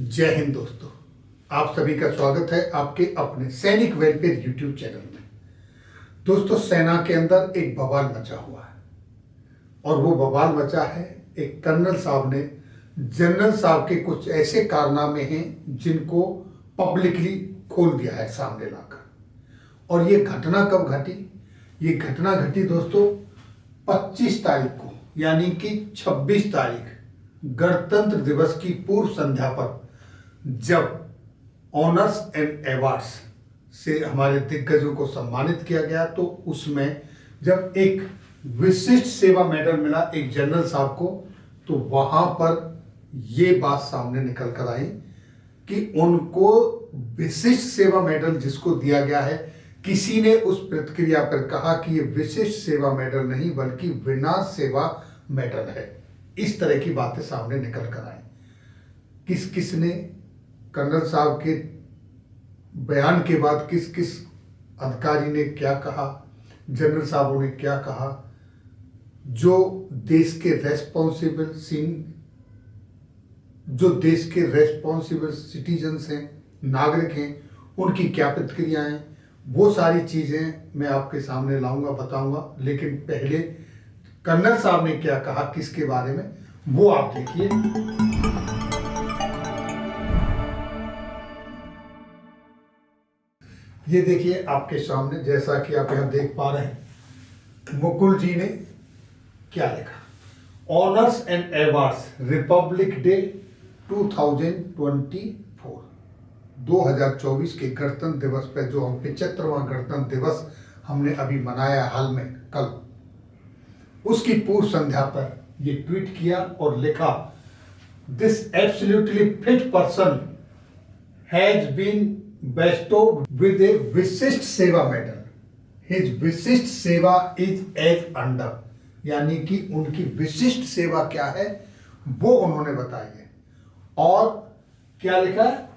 जय हिंद दोस्तों, आप सभी का स्वागत है आपके अपने सैनिक वेलफेयर यूट्यूब चैनल में। दोस्तों, सेना के अंदर एक बवाल मचा हुआ है और वो बवाल मचा है एक कर्नल साहब ने जनरल साहब के कुछ ऐसे कारनामे हैं जिनको पब्लिकली खोल दिया है सामने लाकर। और ये घटना कब घटी? ये घटना घटी दोस्तों 25 तारीख को, यानी कि 26 तारीख गणतंत्र दिवस की पूर्व संध्या पर, जब ऑनर्स एंड अवार्ड्स से हमारे दिग्गजों को सम्मानित किया गया, तो उसमें जब एक विशिष्ट सेवा मेडल मिला एक जनरल साहब को, तो वहां पर ये बात सामने निकल कर आई कि उनको विशिष्ट सेवा मेडल जिसको दिया गया है, किसी ने उस प्रतिक्रिया पर कहा कि ये विशिष्ट सेवा मेडल नहीं बल्कि विनाश सेवा मेडल है। इस तरह की बातें सामने निकल कर आई। किस किस ने कर्नल साहब के बयान के बाद किस किस अधिकारी ने क्या कहा, जनरल साहबों ने क्या कहा, जो देश के रेस्पॉन्सिबल सिटीजन्स हैं, नागरिक हैं, उनकी क्या प्रतिक्रियाएं, वो सारी चीज़ें मैं आपके सामने लाऊंगा, बताऊंगा। लेकिन पहले कर्नल साहब ने क्या कहा किसके बारे में, वो आप देखिए। ये देखिए आपके सामने, जैसा कि आप यहां देख पा रहे हैं, मुकुल जी ने क्या लिखा। Honours and awards Republic day 2024 के गणतंत्र दिवस पे, जो हम 75वां गणतंत्र दिवस हमने अभी मनाया हाल में कल, उसकी पूर्व संध्या पर ये ट्वीट किया और लिखा, this absolutely fit person has been bestowed with a विशिष्ट सेवा मेडल। हिज विशिष्ट सेवा इज एज अंडर, यानी कि उनकी विशिष्ट सेवा क्या है वो उन्होंने बताई है। और क्या लिखा है,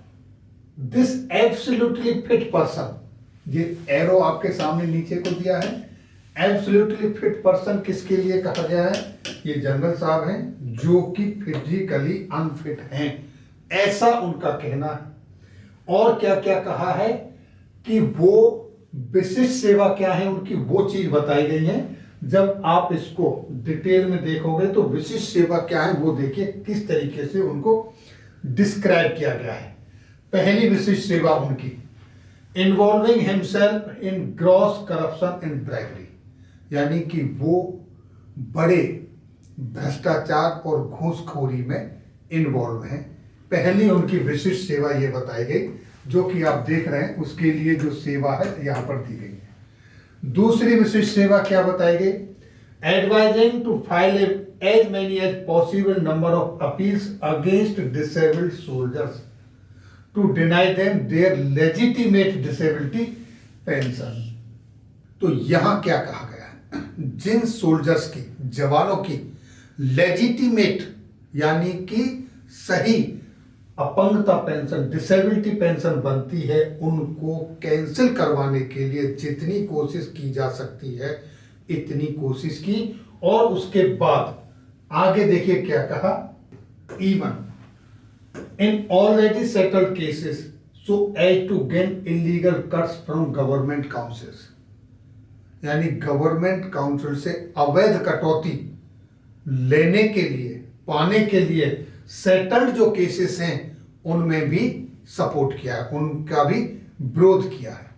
दिस एब्सोल्युटली फिट पर्सन, ये एरो आपके सामने नीचे को दिया है। एब्सोल्युटली फिट पर्सन किसके लिए कहा गया है? ये जनरल साहब हैं जो कि फिजिकली अनफिट हैं, ऐसा उनका कहना है। और क्या क्या कहा है कि वो विशिष्ट सेवा क्या है उनकी, वो चीज बताई गई है। जब आप इसको डिटेल में देखोगे तो विशिष्ट सेवा क्या है वो देखिए किस तरीके से उनको डिस्क्राइब किया गया है। पहली विशिष्ट सेवा उनकी, involving himself in gross corruption and bribery, यानी कि वो बड़े भ्रष्टाचार और घूसखोरी में इन्वॉल्व हैं। पहली उनकी विशिष्ट सेवा ये बताई गई, जो कि आप देख रहे हैं, उसके लिए जो सेवा है यहां पर दी गई है। दूसरी विशिष्ट सेवा क्या बताई गई? Advising to file as many as possible number of appeals against disabled soldiers to deny them their legitimate disability pension. तो यहां क्या कहा गया है, जिन सोल्जर्स की, जवानों की लेजिटिमेट यानी कि सही अपंगता पेंशन, डिसेबिलिटी पेंशन बनती है, उनको कैंसिल करवाने के लिए जितनी कोशिश की जा सकती है इतनी कोशिश की। और उसके बाद आगे देखिए क्या कहा, even in already settled cases so as to gain illegal cuts from government councils, यानी गवर्नमेंट काउंसिल से अवैध कटौती लेने के लिए, पाने के लिए सेटल्ड जो केसेस हैं उनमें भी सपोर्ट किया है, उनका भी विरोध किया है।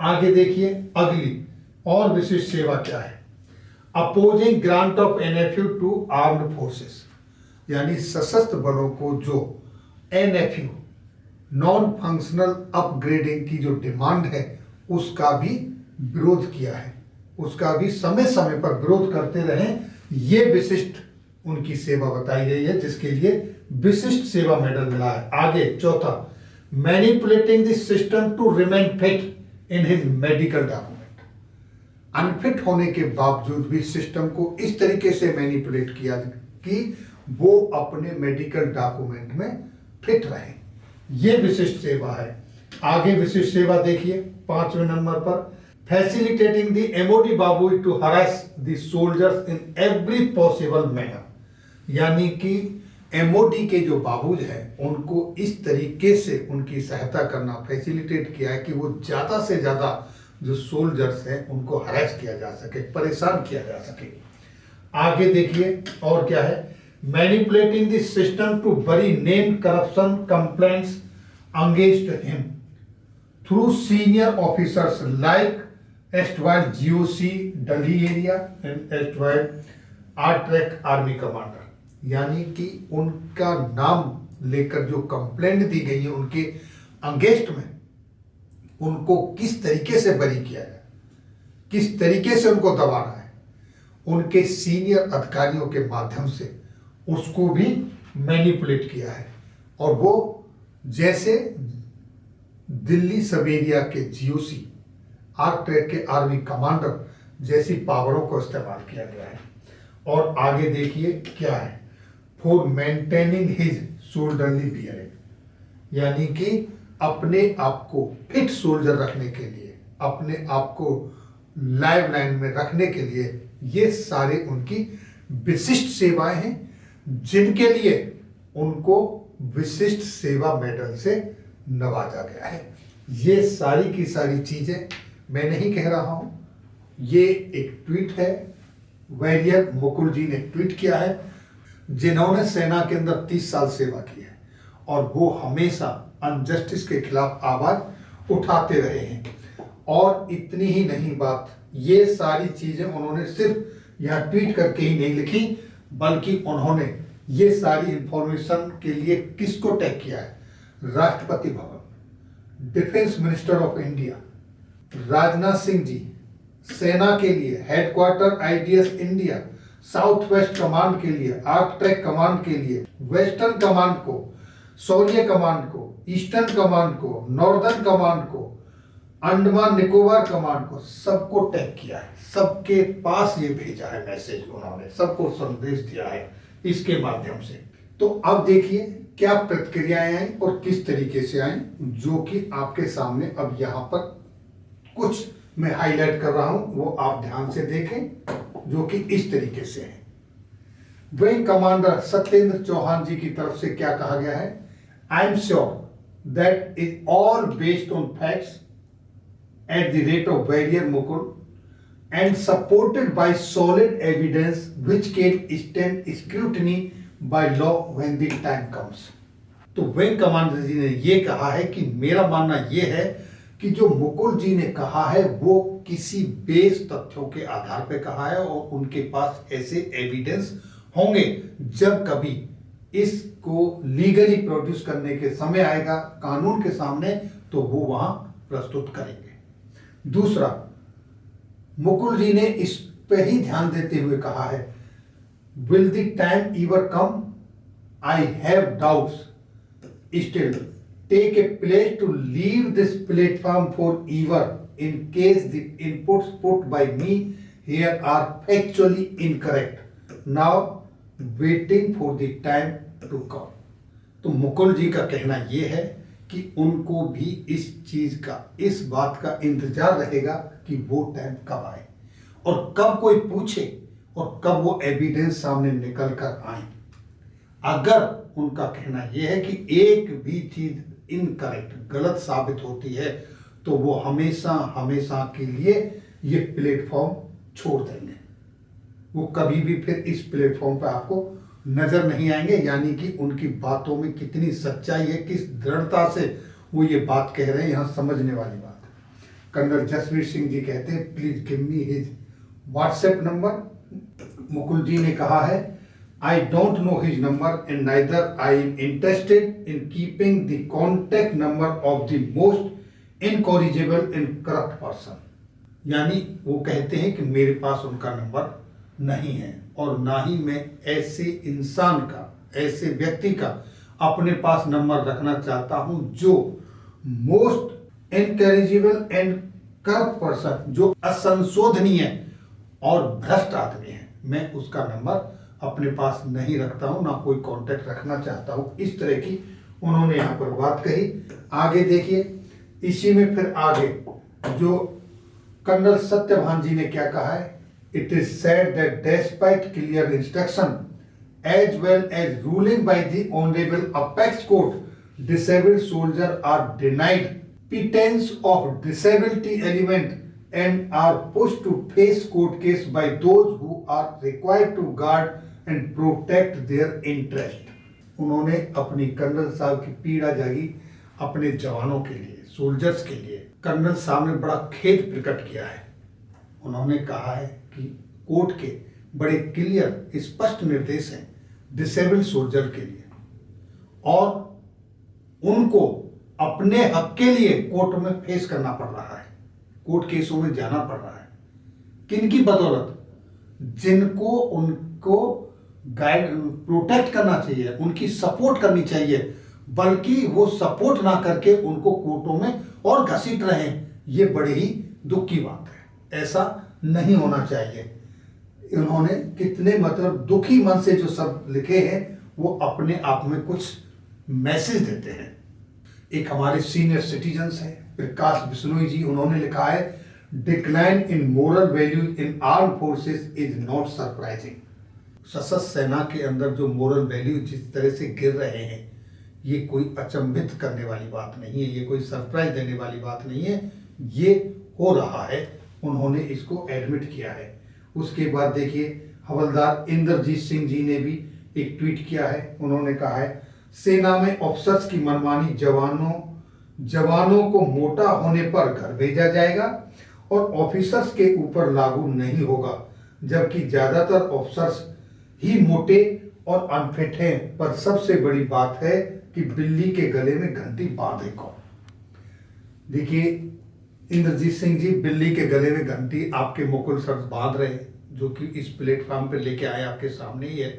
आगे देखिए अगली और विशिष्ट सेवा क्या है, opposing grant of NFU to armed forces, यानी सशस्त्र बलों को जो एनएफयू नॉन फंक्शनल अपग्रेडिंग की जो डिमांड है उसका भी विरोध किया है, उसका भी समय समय पर विरोध करते रहे। ये विशिष्ट उनकी सेवा बताई गई है, जिसके लिए विशिष्ट सेवा मेडल मिला है। आगे चौथा, manipulating the system to remain fit in his medical document, unfit होने के बावजूद भी सिस्टम को इस तरीके से मैनिपुलेट किया कि वो अपने मेडिकल डॉक्यूमेंट में फिट रहे, ये विशिष्ट सेवा है। आगे विशिष्ट सेवा देखिए 5वें नंबर पर, facilitating the MOD Babu to harass the soldiers in every possible manner, यानी कि एमओडी के जो बाबूज हैं उनको इस तरीके से उनकी सहायता करना, फैसिलिटेट किया है कि वो ज़्यादा से ज़्यादा जो सोल्जर्स हैं उनको हरेस किया जा सके, परेशान किया जा सके। आगे देखिए और क्या है, manipulating the system to bury name corruption complaints against him through senior officers like erstwhile GOC Delhi area and erstwhile R-Track army commander. यानी कि उनका नाम लेकर जो कंप्लेंट दी गई है उनके अगेंस्ट में, उनको किस तरीके से बरी किया है, किस तरीके से उनको दबाना है, उनके सीनियर अधिकारियों के माध्यम से उसको भी मैनिपुलेट किया है। और वो जैसे दिल्ली सब एरिया के GOC, R-Track के आर्मी कमांडर जैसी पावरों को इस्तेमाल किया गया है। और आगे देखिए क्या है, फॉर मेंटेनिंग हिज सोल्जरली बियरिंग, यानी कि अपने आप को फिट सोल्जर रखने के लिए, अपने आप को लाइव लाइन में रखने के लिए ये सारे उनकी विशिष्ट सेवाएं हैं, जिनके लिए उनको विशिष्ट सेवा मेडल से नवाजा गया है। ये सारी की सारी चीजें मैं नहीं कह रहा हूं, ये एक ट्वीट है, वॉरियर मुकुल जी ने ट्वीट किया है, जिन्होंने सेना के अंदर 30 साल सेवा की है और वो हमेशा अनजस्टिस के खिलाफ आवाज उठाते रहे हैं। और इतनी ही नहीं बात, ये सारी चीजें उन्होंने सिर्फ यहाँ ट्वीट करके ही नहीं लिखी, बल्कि उन्होंने ये सारी इंफॉर्मेशन के लिए किसको टैग किया है, Rashtrapati Bhavan, defence minister of India, Rajnath Singh ji, सेना के लिए headquarter IDS India, south west command के लिए, R-Track कमांड के लिए, वेस्टर्न कमांड को, शौर्य कमांड को, ईस्टर्न कमांड को, नॉर्दर्न कमांड को, अंडमान निकोबार कमांड को, सबको टैग किया है, सबके पास ये भेजा है मैसेज, उन्होंने सबको संदेश दिया है इसके माध्यम से। तो अब देखिए क्या प्रतिक्रियाएं आई और किस तरीके से आई, जो कि आपके सामने अब यहाँ पर कुछ मैं हाईलाइट कर रहा हूं, वो आप ध्यान से देखें, जो कि इस तरीके से है। विंग कमांडर सत्येंद्र चौहान जी की तरफ से क्या कहा गया है, I am sure that is all based on facts at the rate of warrior Mukul and supported by solid evidence which can stand scrutiny by law when the time comes। तो wing commander जी ने ये कहा है कि मेरा मानना ये है कि जो मुकुल जी ने कहा है वो किसी बेस तथ्यों के आधार पर कहा है और उनके पास ऐसे एविडेंस होंगे, जब कभी इसको लीगली प्रोड्यूस करने के समय आएगा कानून के सामने तो वो वहां प्रस्तुत करेंगे। दूसरा, मुकुल जी ने इस पे ही ध्यान देते हुए कहा है, will the time ever come, I have doubts, still take a place to leave this platform for ever in case the inputs put by me here are factually incorrect, now waiting for the time to come. तो मुकुल जी का कहना यह है कि उनको भी इस चीज का, इस बात का इंतजार रहेगा कि वो टाइम कब आए और कब कोई पूछे और कब वो एविडेंस सामने निकल कर आए। अगर उनका कहना यह है कि एक भी चीज इनकरेक्ट, गलत साबित होती है तो वो हमेशा हमेशा के लिए ये प्लेटफॉर्म छोड़ देंगे, वो कभी भी फिर इस प्लेटफॉर्म पर आपको नजर नहीं आएंगे। यानी कि उनकी बातों में कितनी सच्चाई है, किस दृढ़ता से वो ये बात कह रहे हैं, यहाँ समझने वाली बात है। कर्नल जसवीर सिंह जी कहते हैं, please give me his WhatsApp number. Mukul ji ने कहा है, I don't know his number and neither I am interested in keeping the contact number of the most incorrigible and corrupt person. यानी वो कहते हैं कि मेरे पास उनका नंबर नहीं है और ना ही मैं ऐसे इंसान का, ऐसे व्यक्ति का अपने पास नंबर रखना चाहता हूं जो मोस्ट इनकरेजिबल एंड करप्ट पर्सन, जो असंशोधनीय और भ्रष्ट आदमी है, मैं उसका नंबर अपने पास नहीं रखता हूं, ना कोई कांटेक्ट रखना चाहता हूं। इस तरह की उन्होंने यहाँ पर बात कही। आगे देखिए, इसी में फिर आगे जो कर्नल सत्यभान जी ने क्या कहा है, it is said that despite clear instruction as well as ruling by the Honorable Apex Court, disabled soldiers are denied pittance of disability element and are pushed to face court case by those who are required to guard and protect their interest. उन्होंने अपनी colonel साहब की पीड़ा जागी अपने जवानों के लिए, सोल्जर्स के लिए। कर्नल साहब ने बड़ा खेद प्रकट किया है। उन्होंने कहा है कि कोर्ट के बड़े क्लियर स्पष्ट निर्देश हैं डिसेबल्ड सोल्जर के लिए और उनको अपने हक के लिए कोर्ट में फेस करना पड़ रहा है, कोर्ट केसों में जाना पड़ रहा है। किनकी बदौलत? जिनको उनको गाइड प्रोटेक्ट करना चाहिए, उनकी सपोर्ट करनी चाहिए, बल्कि वो सपोर्ट ना करके उनको कोर्टों में और घसीट रहे हैं। ये बड़ी ही दुख की बात है, ऐसा नहीं होना चाहिए। इन्होंने कितने मतलब दुखी मन से जो सब लिखे हैं वो अपने आप में कुछ मैसेज देते हैं। एक हमारे सीनियर सिटीजन्स हैं प्रकाश बिश्नोई जी, उन्होंने लिखा है decline in moral values in arm forces is not surprising. सशस्त्र सेना के अंदर जो मोरल वैल्यू जिस तरह से गिर रहे हैं ये कोई अचंभित करने वाली बात नहीं है, ये कोई सरप्राइज देने वाली बात नहीं है, ये हो रहा है। उन्होंने इसको एडमिट किया है। उसके बाद देखिए हवलदार इंद्रजीत सिंह जी ने भी एक ट्वीट किया है। उन्होंने कहा है सेना में ऑफिसर्स की मनमानी जवानों को मोटा होने पर घर भेजा जाएगा और ऑफिसर्स के ऊपर लागू नहीं होगा, जबकि ज्यादातर ऑफिसर्स ही मोटे और अनफिट हैं। पर सबसे बड़ी बात है कि बिल्ली के गले में घंटी बांधे कौन। देखिए इंद्रजीत सिंह जी, बिल्ली के गले में घंटी आपके मुकुल सर बांध रहे हैं, जो कि इस प्लेटफॉर्म पे लेके आए आपके सामने ही है।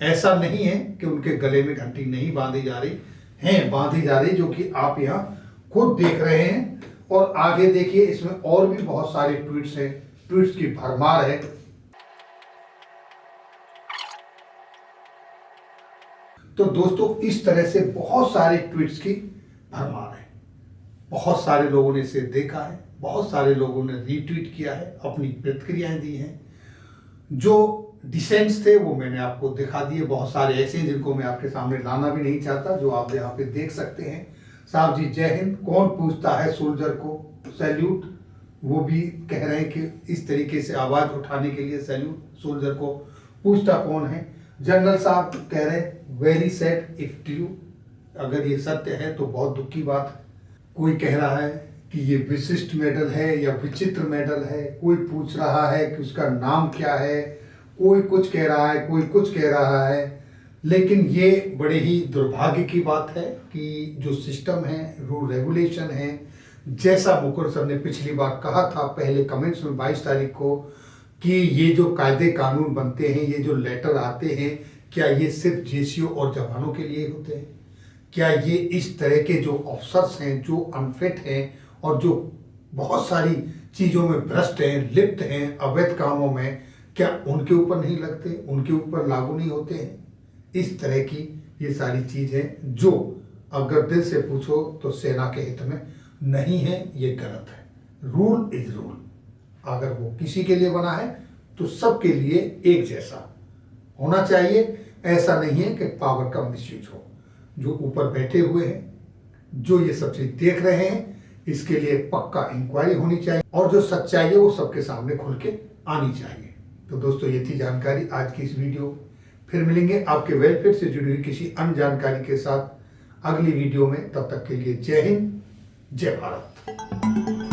ऐसा नहीं है कि उनके गले में घंटी नहीं बांधी जा रही है, बांधी जा रही, जो कि आप यहाँ खुद देख रहे हैं। और आगे देखिए इसमें और भी बहुत सारे ट्वीट्स हैं, ट्वीट्स की भरमार है। तो दोस्तों इस तरह से बहुत सारे ट्वीट्स की भरमार है। बहुत सारे लोगों ने इसे देखा है, बहुत सारे लोगों ने रीट्वीट किया है, अपनी प्रतिक्रियाएं दी हैं। जो डिसेंट्स थे वो मैंने आपको दिखा दिए, बहुत सारे ऐसे हैं जिनको मैं आपके सामने लाना भी नहीं चाहता, जो आप यहाँ पे देख सकते हैं। साहब जी जय हिंद, कौन पूछता है सोल्जर को सैल्यूट। वो भी कह रहे हैं कि इस तरीके से आवाज उठाने के लिए सैल्यूट, सोल्जर को पूछता कौन है। जनरल साहब कह रहे हैं वेरी सैड इफ ट्रू, अगर ये सत्य है तो बहुत दुख की बात है। कोई कह रहा है कि ये विशिष्ट मेडल है या विचित्र मेडल है, कोई पूछ रहा है कि उसका नाम क्या है, कोई कुछ कह रहा है, कोई कुछ कह रहा है। लेकिन ये बड़े ही दुर्भाग्य की बात है कि जो सिस्टम है, रूल रेगुलेशन है, जैसा मुकुल सर ने पिछली बार कहा था पहले कमेंट्स में 22 तारीख को, कि ये जो कायदे कानून बनते हैं, ये जो लेटर आते हैं, क्या ये सिर्फ जेसीओ और जवानों के लिए होते हैं? क्या ये इस तरह के जो ऑफिसर्स हैं, जो अनफिट हैं और जो बहुत सारी चीज़ों में भ्रष्ट हैं, लिप्त हैं अवैध कामों में, क्या उनके ऊपर नहीं लगते, उनके ऊपर लागू नहीं होते हैं? इस तरह की ये सारी चीज़ें जो अगर दिल से पूछो तो सेना के हित में नहीं है, ये गलत है। रूल इज रूल, अगर वो किसी के लिए बना है तो सबके लिए एक जैसा होना चाहिए। ऐसा नहीं है कि पावर का मिसयूज हो। जो ऊपर बैठे हुए हैं, जो ये सब चीज देख रहे हैं, इसके लिए पक्का इंक्वायरी होनी चाहिए और जो सच्चाई है वो सबके सामने खुल के आनी चाहिए। तो दोस्तों ये थी जानकारी आज की इस वीडियो। फिर मिलेंगे आपके वेलफेयर से जुड़ी हुई किसी अन्य जानकारी के साथ अगली वीडियो में। तब तक के लिए जय हिंद, जय भारत।